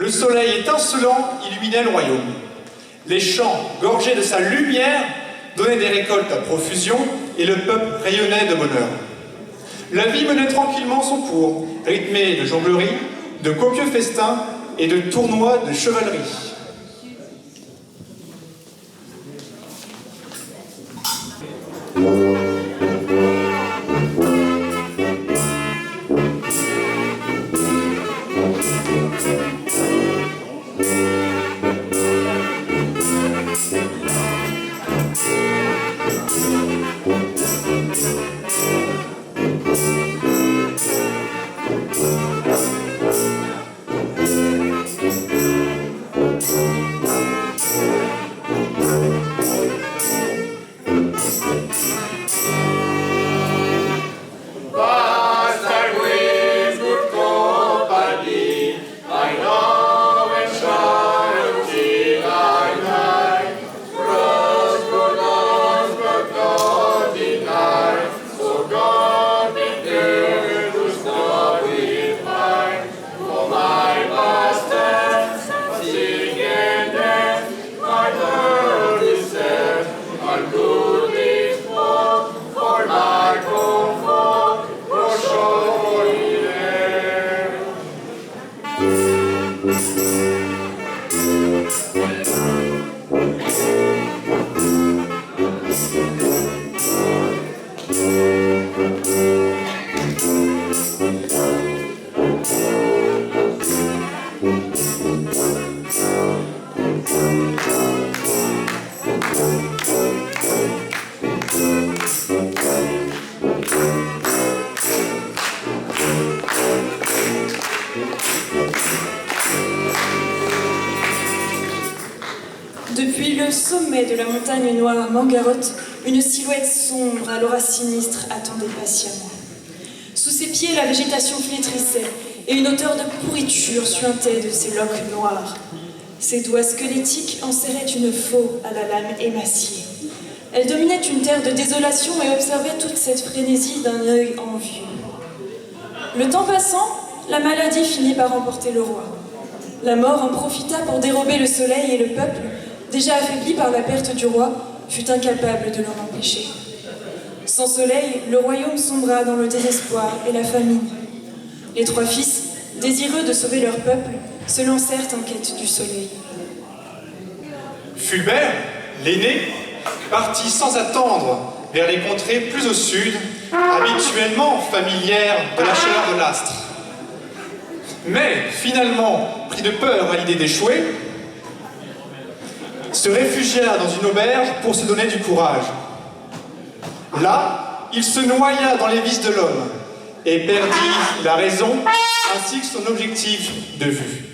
le soleil étincelant illuminait le royaume. Les champs, gorgés de sa lumière, donnaient des récoltes à profusion et le peuple rayonnait de bonheur. La vie menait tranquillement son cours, rythmée de jongleries, de copieux festins et de tournois de chevalerie. Depuis le sommet de la montagne noire Mangarotte, une silhouette sombre à l'aura sinistre attendait patiemment. Sous ses pieds, la végétation flétrissait et une odeur de pourriture suintait de ses loques noires. Ses doigts squelettiques enserraient une faux à la lame émaciée. Elle dominait une terre de désolation et observait toute cette frénésie d'un œil envieux. Le temps passant, la maladie finit par emporter le roi. La mort en profita pour dérober le soleil et le peuple, déjà affaibli par la perte du roi, fut incapable de l'en empêcher. Sans soleil, le royaume sombra dans le désespoir et la famine. Les trois fils, désireux de sauver leur peuple, se lancèrent en quête du soleil. Fulbert, l'aîné, partit sans attendre vers les contrées plus au sud, habituellement familières de la chaleur de l'astre. Mais, finalement, pris de peur à l'idée d'échouer, se réfugia dans une auberge pour se donner du courage. Là, il se noya dans les vices de l'homme et perdit la raison ainsi que son objectif de vue.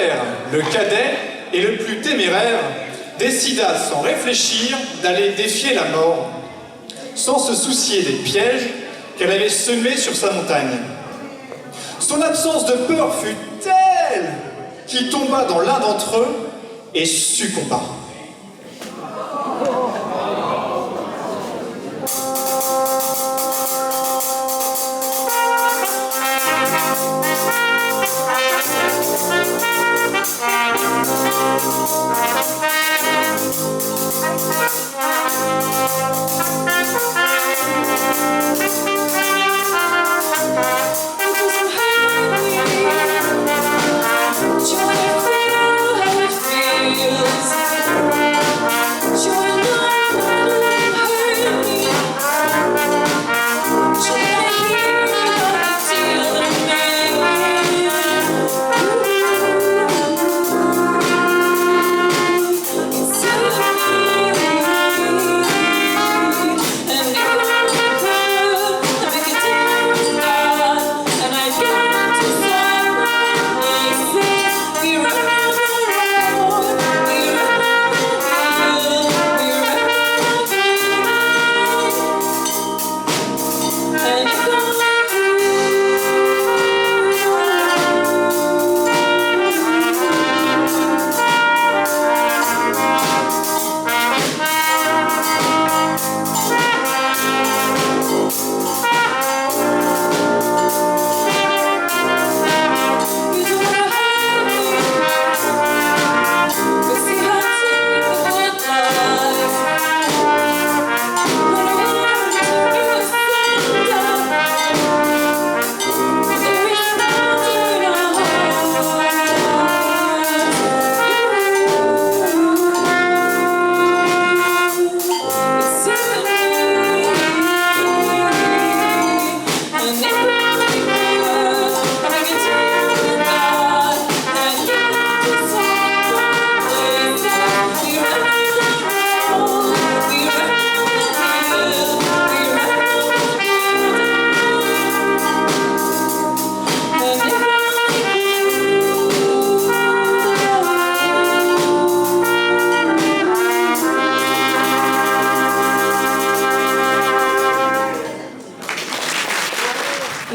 Walter, le cadet et le plus téméraire, décida sans réfléchir d'aller défier la mort, sans se soucier des pièges qu'elle avait semés sur sa montagne. Son absence de peur fut telle qu'il tomba dans l'un d'entre eux et succomba.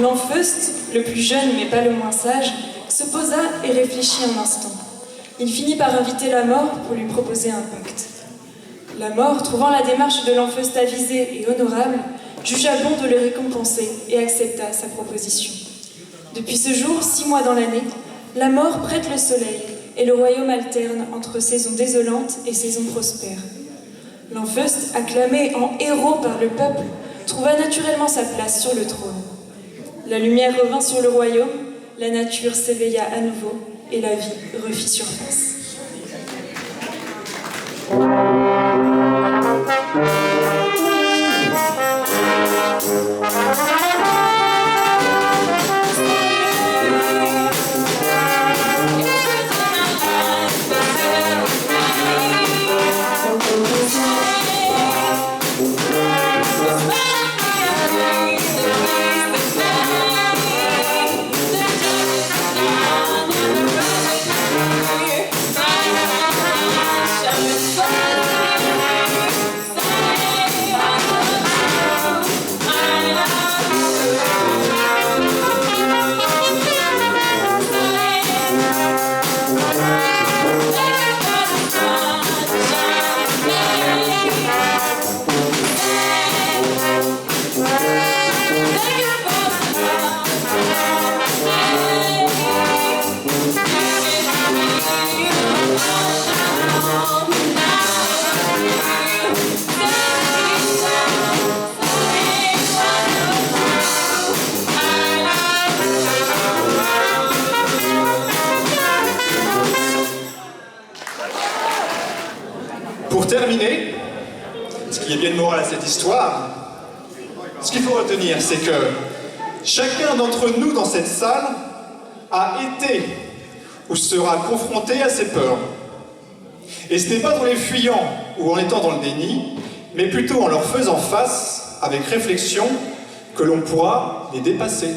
Lanfeust, le plus jeune mais pas le moins sage, se posa et réfléchit un instant. Il finit par inviter la mort pour lui proposer un pacte. La mort, trouvant la démarche de Lanfeust avisée et honorable, jugea bon de le récompenser et accepta sa proposition. Depuis ce jour, 6 mois dans l'année, la mort prête le soleil et le royaume alterne entre saisons désolantes et saisons prospères. Lanfeust, acclamé en héros par le peuple, trouva naturellement sa place sur le trône. La lumière revint sur le royaume, la nature s'éveilla à nouveau et la vie refit surface. Pour terminer, ce qui est bien de morale à cette histoire, ce qu'il faut retenir, c'est que chacun d'entre nous dans cette salle a été ou sera confronté à ses peurs. Et ce n'est pas en les fuyant ou en étant dans le déni, mais plutôt en leur faisant face avec réflexion que l'on pourra les dépasser.